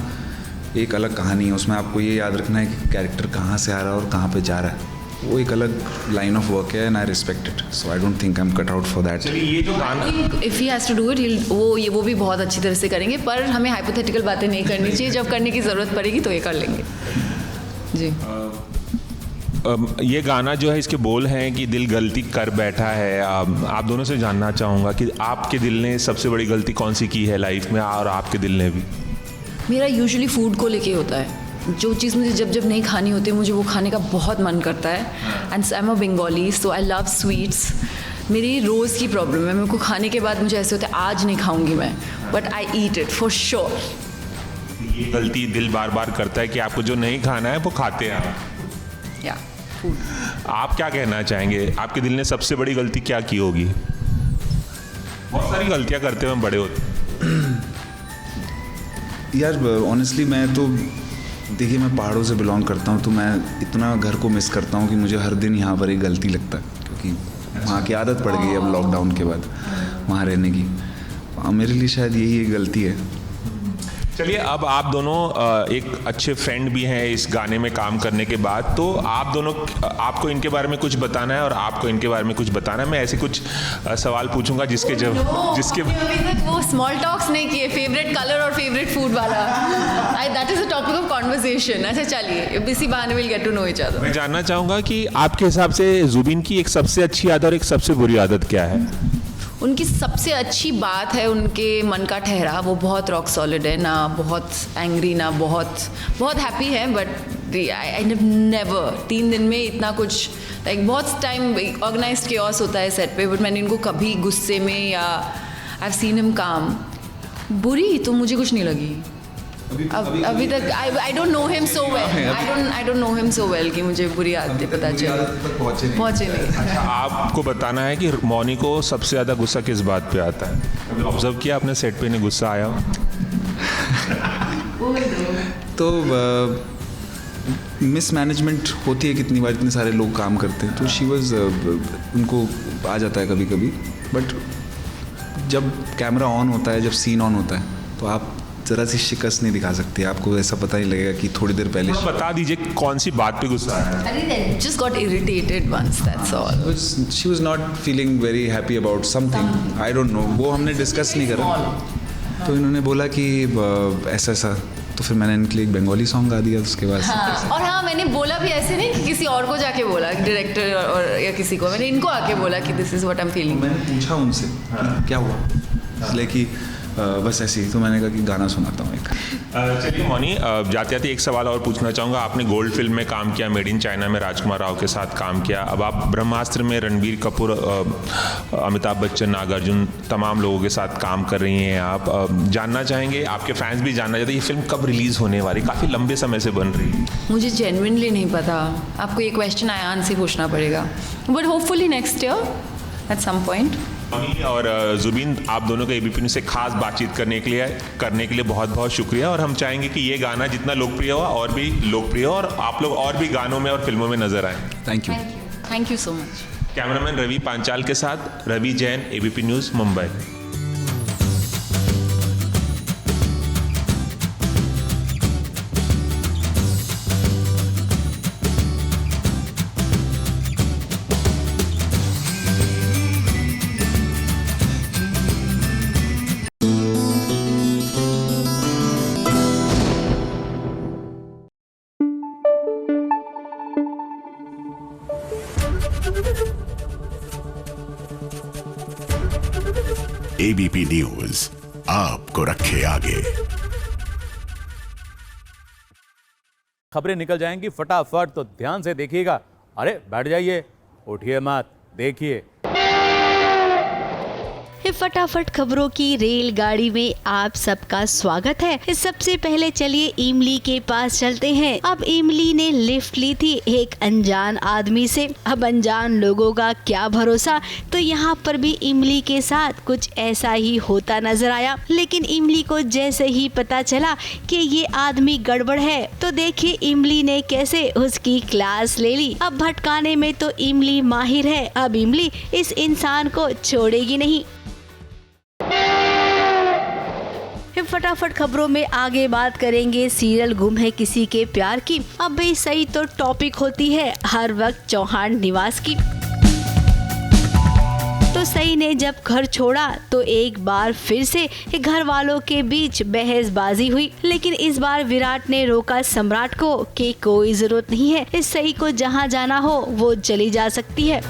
एक अलग कहानी है. उसमें आपको ये याद रखना है कि कैरेक्टर कहाँ से आ रहा है और कहाँ पे जा रहा है. वो एक अलग लाइन ऑफ वर्क है and I respect it. So I don't think I am cut out for that. ये जो गाना, if he has to do it, वो भी बहुत अच्छी तरह से करेंगे. पर हमें हाइपोथेटिकल बातें नहीं करनी चाहिए. जब करने की ज़रूरत पड़ेगी तो ये कर लेंगे जी. ये गाना जो है, इसके बोल हैं कि दिल गलती कर बैठा है. आप दोनों से जानना चाहूँगा कि आपके दिल ने सबसे बड़ी गलती कौन सी की है लाइफ में, और आपके दिल ने भी? मेरा यूजुअली फूड को लेके होता है. जो चीज़ मुझे जब नहीं खानी होती मुझे वो खाने का बहुत मन करता है. And I am a Bengali, so I love sweets. मेरी रोज़ की प्रॉब्लम है. मेरे को खाने के बाद मुझे ऐसे होता है आज नहीं खाऊंगी मैं, but I eat it for sure. ये गलती दिल बार बार करता है कि आपको जो नहीं खाना है वो खाते हैं आप. या फूड. आप क्या कहना चाहेंगे, आपके दिल ने सबसे बड़ी गलती क्या की होगी? बहुत सारी गलतियाँ करते हुए हम बड़े होते यार. ऑनेस्टली मैं तो, देखिए, मैं पहाड़ों से बिलोंग करता हूँ, तो मैं इतना घर को मिस करता हूँ कि मुझे हर दिन यहाँ पर एक गलती लगता है, क्योंकि वहाँ की आदत पड़ गई है अब लॉकडाउन के बाद वहाँ रहने की. मेरे लिए शायद यही एक गलती है. चलिए, अब आप दोनों एक अच्छे फ्रेंड भी हैं इस गाने में काम करने के बाद, तो आप दोनों, आपको इनके बारे में कुछ बताना है और आपको इनके बारे में कुछ बताना है. मैं ऐसे कुछ सवाल पूछूंगा जिसके अभी तक वो स्मॉल टॉक्स नहीं किए, फेवरेट कलर और फेवरेट फूड वाला. That is a topic of conversation. अच्छा चलिए, इसी बहाने will get to know each other. मैं जानना चाहूँगा कि आपके हिसाब से जुबीन की एक सबसे अच्छी आदत और एक सबसे बुरी आदत क्या है? उनकी सबसे अच्छी बात है उनके मन का ठहरा. वो बहुत रॉक सॉलिड है, ना बहुत एंग्री ना बहुत हैप्पी है. बट आई नेवर 3 दिन में इतना कुछ, लाइक बहुत टाइम ऑर्गेनाइज्ड केओस होता है सेट पे, बट मैंने इनको कभी गुस्से में या आई हैव सीन हिम काम. बुरी तो मुझे कुछ नहीं लगी अभी तक. आई don't know him so well. I don't know him so well कि मुझे बुरी आदतें पता चली. पहुंचे नहीं. आपको बताना है कि मौनी को सबसे ज़्यादा गुस्सा किस बात पे आता है? ऑब्जर्व किया आपने सेट पे, नहीं गुस्सा आया? तो मिसमैनेजमेंट होती है कितनी बार, इतने सारे लोग काम करते हैं, तो शी वाज, उनको आ जाता है कभी कभी. बट जब कैमरा ऑन होता है, जब सीन ऑन होता है, तो आप ज़रा सी शिकस्त नहीं दिखा सकती, आपको ऐसा पता नहीं लगेगा कि थोड़ी देर पहले। बता दीजिए कौन सी बात पे गुस्सा है? Just got irritated once, that's all. She was not feeling very happy about something. I don't know. वो हमने डिस्कस नहीं करा। तो इन्होंने बोला कि ऐसा ऐसा, तो फिर मैंने इनके लिए एक बंगाली सॉन्ग गा दिया उसके बाद। हाँ, और हाँ मैंने बोला भी ऐसे नहीं कि किसी और को जाके बोला, डायरेक्टर और या किसी को, मैंने इनको आके बोला कि this is what I am feeling. मैंने पूछा उनसे कि क्या हुआ, इसलिए कि बस ऐसे ही, तो मैंने कहा कि गाना सुनाता हूँ एक। चलिए मौनी, जाते जाते एक सवाल और पूछना चाहूँगा। आपने गोल्ड फिल्म में काम किया, मेड इन चाइना में राजकुमार राव के साथ काम किया, अब आप ब्रह्मास्त्र में रणबीर कपूर, अमिताभ बच्चन, नागार्जुन, तमाम लोगों के साथ काम कर रही हैं आप। जानना चाहेंगे, आपके फैंस भी जानना चाहते हैं, ये फिल्म कब रिलीज़ होने वाली? काफ़ी लंबे समय से बन रही है। मुझे जेन्युइनली नहीं पता, आपको ये क्वेश्चन आयान से पूछना पड़ेगा, but hopefully next year at some point. और जुबीन, आप दोनों का एबीपी न्यूज़ से खास बातचीत करने के लिए बहुत बहुत शुक्रिया, और हम चाहेंगे कि ये गाना जितना लोकप्रिय हुआ और भी लोकप्रिय हो, और आप लोग और भी गानों में और फिल्मों में नजर आए। Thank you so much. Cameraman Ravi Panchal के साथ Ravi Jain, ABP news, Mumbai. ABP news आपको रखे आगे। खबरें निकल जाएंगी फटाफट, तो ध्यान से देखिएगा। अरे बैठ जाइए, उठिए मत, देखिए। फटाफट खबरों की रेलगाड़ी में आप सबका स्वागत है। सबसे पहले चलिए इमली के पास चलते हैं। अब इमली ने लिफ्ट ली थी एक अनजान आदमी से। अब अनजान लोगों का क्या भरोसा, तो यहाँ पर भी इमली के साथ कुछ ऐसा ही होता नजर आया। लेकिन इमली को जैसे ही पता चला कि ये आदमी गड़बड़ है, तो देखिए इमली ने कैसे उसकी क्लास ले ली। अब भटकाने में तो इमली माहिर है। अब इमली इस इंसान को छोड़ेगी नहीं। फटाफट खबरों में आगे बात करेंगे सीरियल गुम है किसी के प्यार की। अब भाई सही तो टॉपिक होती है हर वक्त चौहान निवास की। तो सई ने जब घर छोड़ा तो एक बार फिर से घर वालों के बीच बहसबाजी हुई। लेकिन इस बार विराट ने रोका सम्राट को कि कोई जरूरत नहीं है, इस सई को जहां जाना हो वो चली जा सकती है।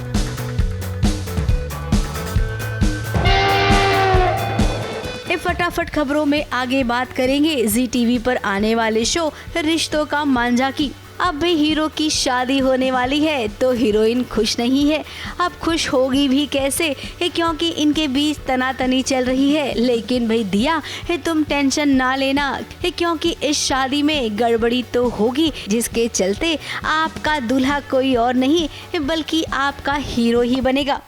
फटाफट खबरों में आगे बात करेंगे जी टीवी पर आने वाले शो रिश्तों का मांझा की। अब भी हीरो की शादी होने वाली है तो हीरोइन खुश नहीं है। अब खुश होगी भी कैसे, क्योंकि इनके बीच तनातनी चल रही है। लेकिन भाई दिया तुम टेंशन ना लेना, क्योंकि इस शादी में गड़बड़ी तो होगी, जिसके चलते आपका दूल्हा कोई और नहीं बल्कि आपका हीरो ही बनेगा।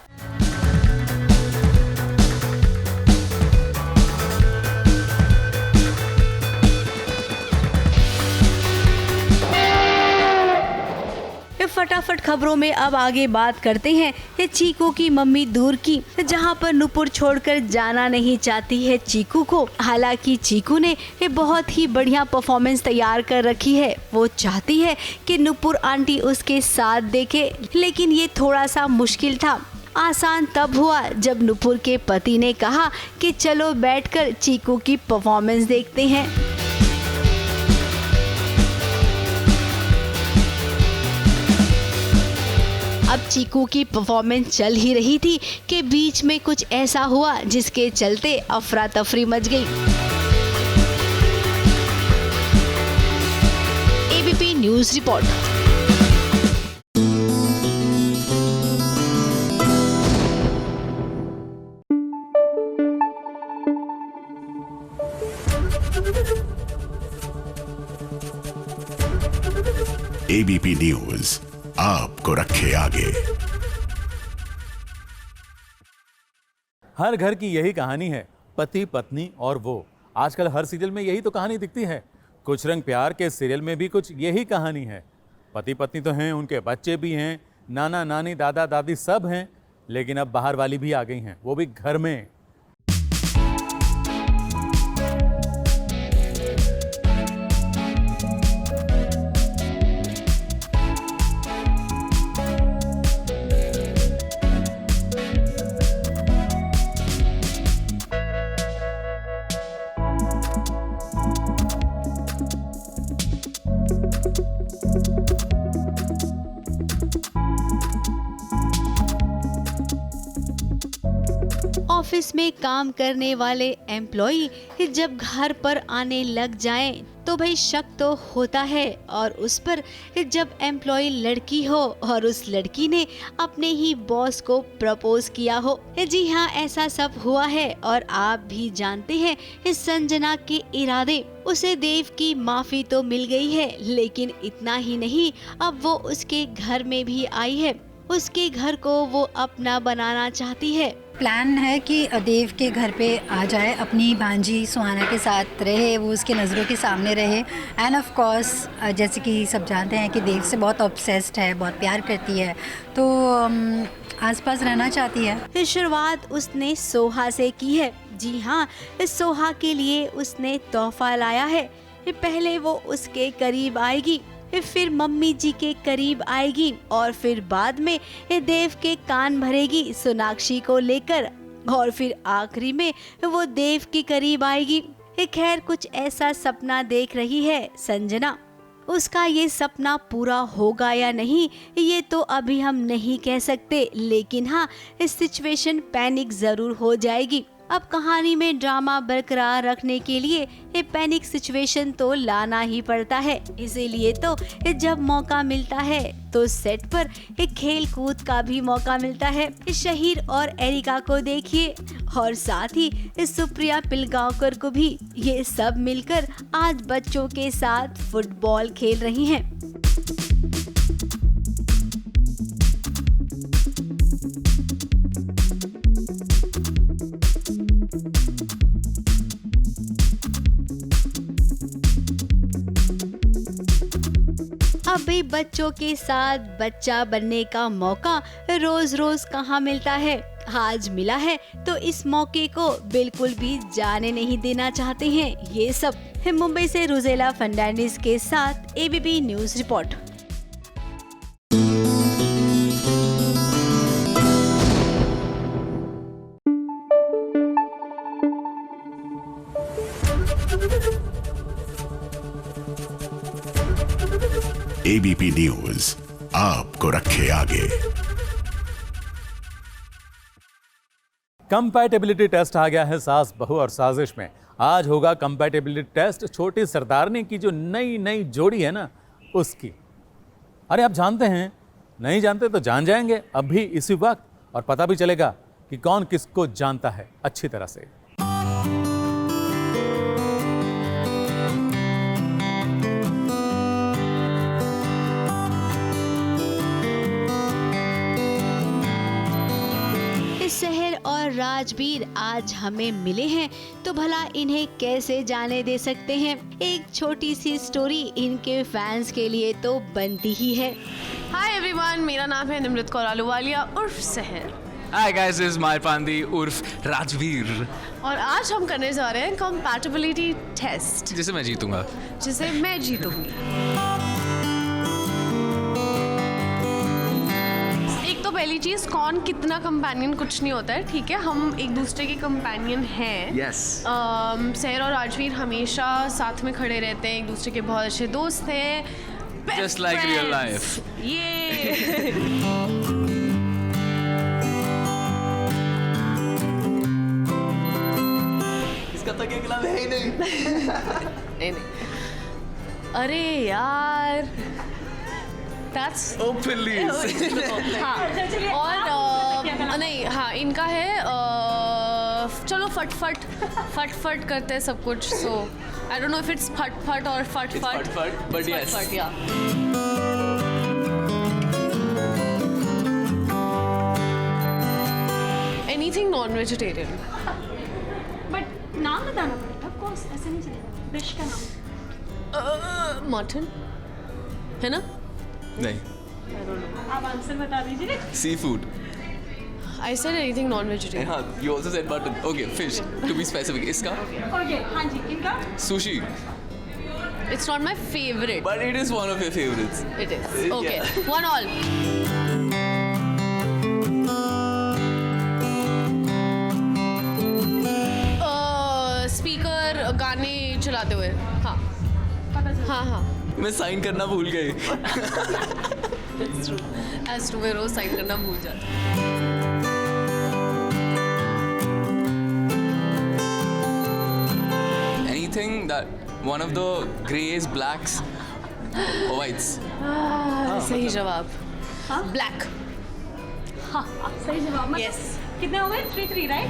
फटाफट खबरों में अब आगे बात करते हैं ये चीकू की मम्मी दूर की, जहां पर नुपुर छोड़कर जाना नहीं चाहती है चीकू को। हालांकि चीकू ने ये बहुत ही बढ़िया परफॉर्मेंस तैयार कर रखी है। वो चाहती है कि नुपुर आंटी उसके साथ देखे, लेकिन ये थोड़ा सा मुश्किल था। आसान तब हुआ जब नुपुर के पति ने कहा कि चलो बैठकर चीकू की परफॉर्मेंस देखते हैं। अब चीकू की परफॉर्मेंस चल ही रही थी कि बीच में कुछ ऐसा हुआ जिसके चलते अफरा तफरी मच गई। ABP news report. ABP news आपको रखे आगे। हर घर की यही कहानी है, पति पत्नी और वो। आजकल हर सीरियल में यही तो कहानी दिखती है। कुछ रंग प्यार के सीरियल में भी कुछ यही कहानी है। पति पत्नी तो हैं, उनके बच्चे भी हैं, नाना नानी दादा दादी सब हैं, लेकिन अब बाहर वाली भी आ गई हैं, वो भी घर में। ऑफिस में काम करने वाले एम्प्लॉई जब घर पर आने लग जाएं तो भाई शक तो होता है, और उस पर जब एम्प्लॉय लड़की हो और उस लड़की ने अपने ही बॉस को प्रपोज किया हो। जी हाँ, ऐसा सब हुआ है और आप भी जानते हैं इस संजना के इरादे। उसे देव की माफी तो मिल गई है, लेकिन इतना ही नहीं, अब वो उसके घर में भी आई है। उसके घर को वो अपना बनाना चाहती है। प्लान है कि देव के घर पे आ जाए, अपनी भांजी सुहाना के साथ रहे, वो उसके नज़रों के सामने रहे। एंड ऑफ कोर्स जैसे कि सब जानते हैं कि देव से बहुत ऑब्सेस्ड है, बहुत प्यार करती है, तो आसपास रहना चाहती है। फिर शुरुआत उसने सोहा से की है। जी हाँ, इस सोहा के लिए उसने तोहफा लाया है। पहले वो उसके करीब आएगी, फिर मम्मी जी के करीब आएगी और फिर बाद में देव के कान भरेगी सोनाक्षी को लेकर, और फिर आखिरी में वो देव के करीब आएगी। खैर, कुछ ऐसा सपना देख रही है संजना। उसका ये सपना पूरा होगा या नहीं ये तो अभी हम नहीं कह सकते, लेकिन हाँ, इस सिचुएशन पैनिक जरूर हो जाएगी। अब कहानी में ड्रामा बरकरार रखने के लिए ये पैनिक सिचुएशन तो लाना ही पड़ता है। इसीलिए तो जब मौका मिलता है तो सेट पर एक खेल कूद का भी मौका मिलता है। शहीर और एरिका को देखिए, और साथ ही सुप्रिया पिलगांवकर को भी। ये सब मिलकर आज बच्चों के साथ फुटबॉल खेल रही हैं। अभी बच्चों के साथ बच्चा बनने का मौका रोज रोज कहाँ मिलता है। आज मिला है तो इस मौके को बिल्कुल भी जाने नहीं देना चाहते हैं ये सब। मुंबई से रुजेला फर्नांडिस के साथ ABP news report. ABP news आपको रखे आगे। कंपैटिबिलिटी टेस्ट आ गया है सास बहू और साजिश में। आज होगा कंपैटिबिलिटी टेस्ट छोटी सरदारनी की जो नई जोड़ी है ना, उसकी। अरे आप जानते हैं, नहीं जानते तो जान जाएंगे अभी इसी वक्त, और पता भी चलेगा कि कौन किसको जानता है अच्छी तरह से। शहर और राजवीर आज हमें मिले हैं, तो भला इन्हें कैसे जाने दे सकते हैं। एक छोटी सी स्टोरी इनके फैंस के लिए तो बनती ही है। हाय एवरीवन, मेरा नाम है निमृत कौर आलूवालिया उर्फ Sehar. Hi guys, this is my Pandi उर्फ राजवीर। और आज हम करने जा रहे हैं कंपैटिबिलिटी टेस्ट, जिसे मैं जीतूंगा। जिसे मैं जीतूंगी। एक तो पहली चीज, कौन कितना कंपेनियन कुछ नहीं होता है, ठीक है। हम एक दूसरे के कंपेनियन हैं। यस। सहर और राजवीर हमेशा साथ में खड़े रहते हैं, एक दूसरे के बहुत अच्छे दोस्त हैं। Just like real life. ये इसका तक एक नाम है ही नहीं। नहीं। अरे यार, That's oh please। हाँ, और नहीं, हाँ, इनका है चलो फट करते हैं सब कुछ। So I don't know if it's fat or fat but yes. Anything non vegetarian. But नाम बताना पड़ेगा, ऑफ कोर्स, ऐसे नहीं चलेगा। डिश का नाम मटन है ना? नहीं, आप आंसर बता दीजिए। Sea food. I said anything non-vegetarian. हाँ, you also said mutton. Okay, fish. To be specific, इसका? Okay, हाँ जी, इनका? Sushi. It's not my favorite. But it is one of your favorites. It is. Okay, yeah. 1-1. Speaker गाने चलाते हुए। हाँ हाँ। मैं साइन करना भूल गई। That's true. As to मैं रोज साइन करना भूल जाती। think that one of the grays, blacks, or whites. सही जवाब ब्लैक हाँ सही जवाब मतलब Yes. कितने हो गए 3-3 right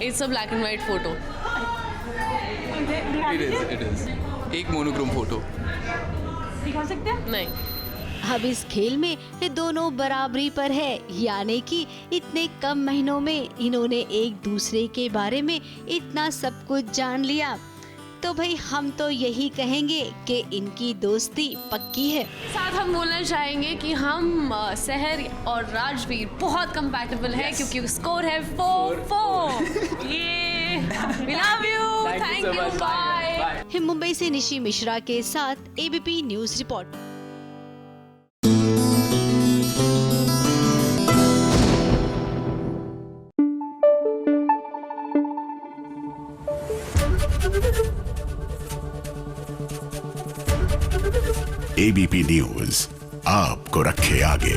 it's a black and white photo It is. एक मोनोक्रोम फोटो. दिखा सकते हैं नहीं अब इस खेल में ये दोनों बराबरी पर है, यानी कि इतने कम महीनों में इन्होंने एक दूसरे के बारे में इतना सब कुछ जान लिया। तो भाई हम तो यही कहेंगे कि इनकी दोस्ती पक्की है। साथ हम बोलना चाहेंगे कि हम सहर और राजवीर बहुत कंपैटिबल हैं क्योंकि स्कोर है 4-4 ये we love you thank you bye. Mumbai से निशी मिश्रा के साथ ABP news report. ABP news आपको रखे आगे।